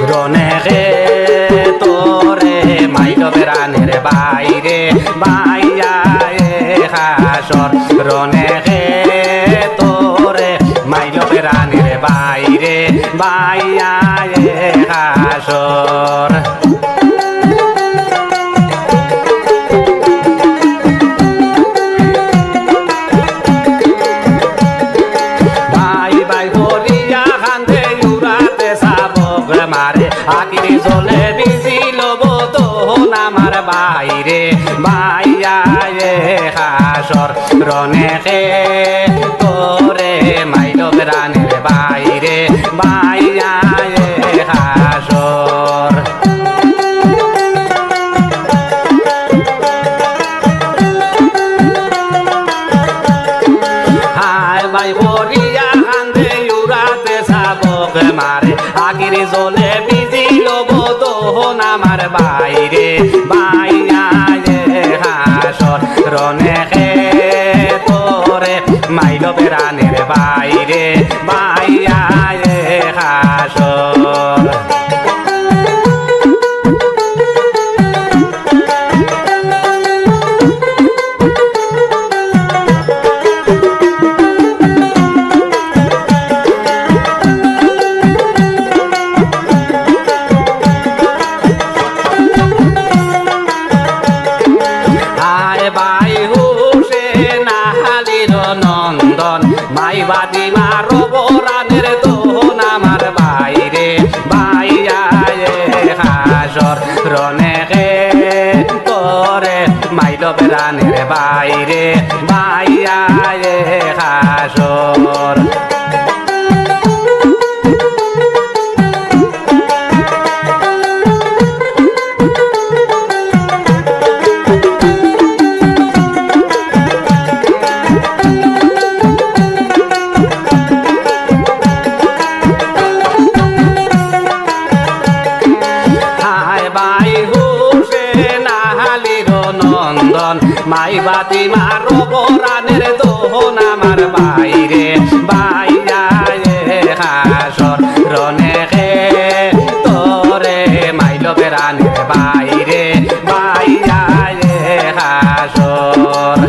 রনে হে তোরে মাইল বেড়ানের বাইরে বাইয়া এ হাসর রনে হে তোরে মাইল বেড়ানের বাইরে বাইয়া এ হাসর আকিরে জলে বিজিল বোতন আমার বাইরে বাইয়া এ হাসর রনে হে তোরে মাইল বেড়ানের বাইরে বাইয়া এ হাসর হায় বাই বরিয়া কান্দে উড়াতে সাবক মারে আকিরে জলে আমার বাইরে বাইয়া এ হাসর রনে হে তোরে মাইল বেড়ানের বাইরে বাইয়া এ হাসর মাইবাদি মারো বরানের দোহন আমার বাইরে বাইয়া এ হাসর রনে হে তোরে মাইল বেড়ানের বাইরে বাইয়া এ হাসর মাইবাতি মারো বরানের দোহন আমার বাইরে বাইয়া এ হাসর রনে হে তোরে মাইল বেড়ানের বাইরে বাইয়া এ হাসর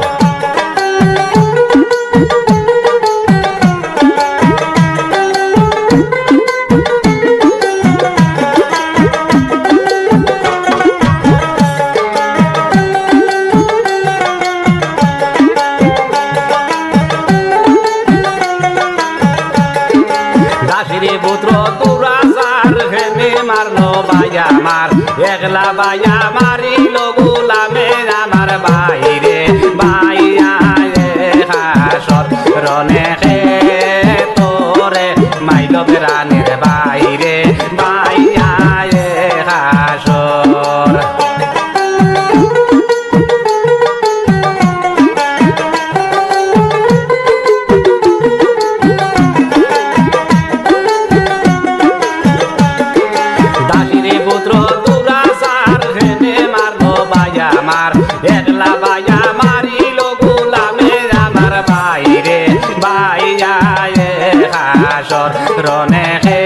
পুত্র তুরা সার হেনে মারলো বায়া মার একলা বায়া মারিল গোলামে আমার বাইরে বাইয়া এ হাসর রনে হে তোরে মাইল বেড়ানের বাইরে বাইয়া এ হাসর একলা বায়া মারিল গোলামে আমার বাইরে বাইয়া এ হাসর রনে হে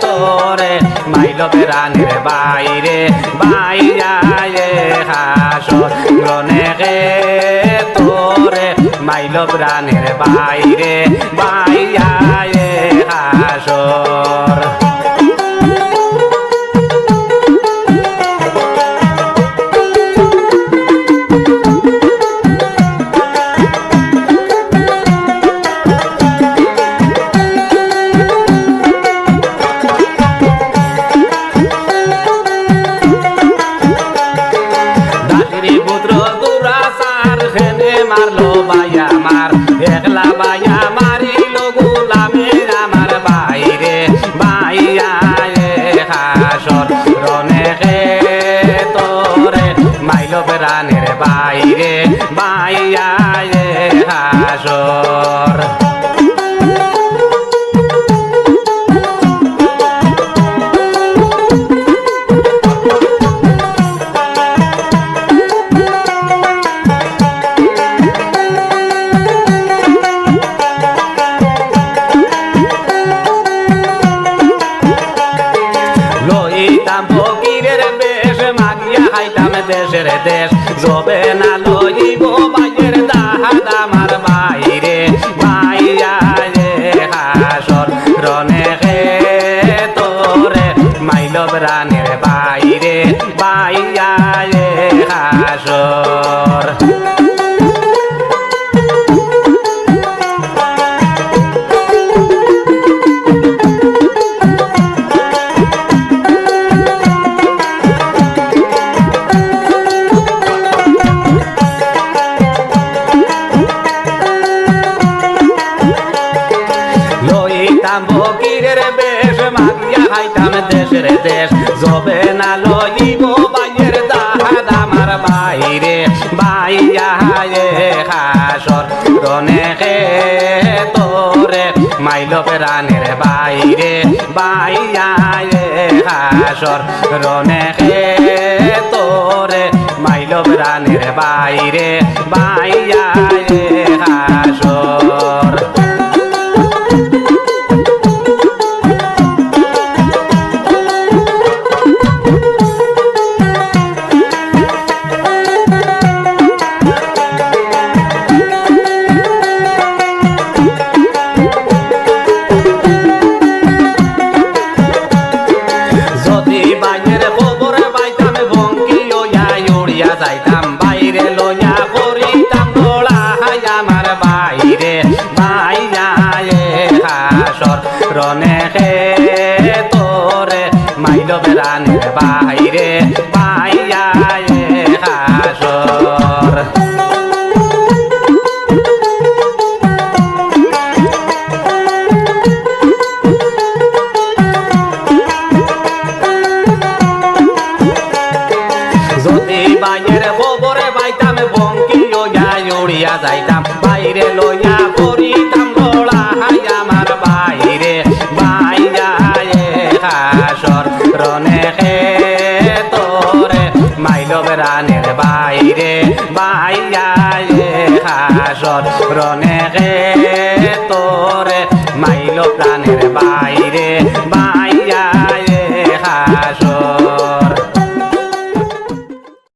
তোরে মাইল বেড়ানের বাইরে বাইয়া এ হাসর রনে হে তোরে মাইল বেড়ানের বাইরে বাইয়া এ হাসর মারলো বায়া মার একলা বায়া মারিল গোলামে আমার বাইরে বাই দেশের দেশ জবে না লইব বাইয়ের দাহাদ আমার বাইরে বাইয়া হাসর রনে হে তোরে মাইলব রানের বাইরে বাইয়া হাসর বকিরের বেশ মাগিয়া খাইতাম দেশের দেশ জবে না লইব বাইয়ের দাহাদ আমার বাইরে বাইয়া হাসর রনে হে তোরে মাইলব রানের বাইরে বাইয়া হাসর রনে হে তোরে মাইলব রানের বাইরে বাইয়া হাসর যাইতাম বাইরে লইয়া করিতাম দোলা হাই আমার বাইরে বাইয়া হাসর রনে হে তোরে মাইলব রানের বাইরে বাইয়া হাসর যদি বাইয়ের খবরে পাইতাম বঙ্কি উড়িয়া যাইতাম বাইরে লইয়া করিতাম গোলা হাই আমার বাইরে বাইয়া হাসর রনে হে তোরে মাইলব রানের বাইরে বাইয়া হাসর রনে হে তোরে মাইলব রানের বাইরে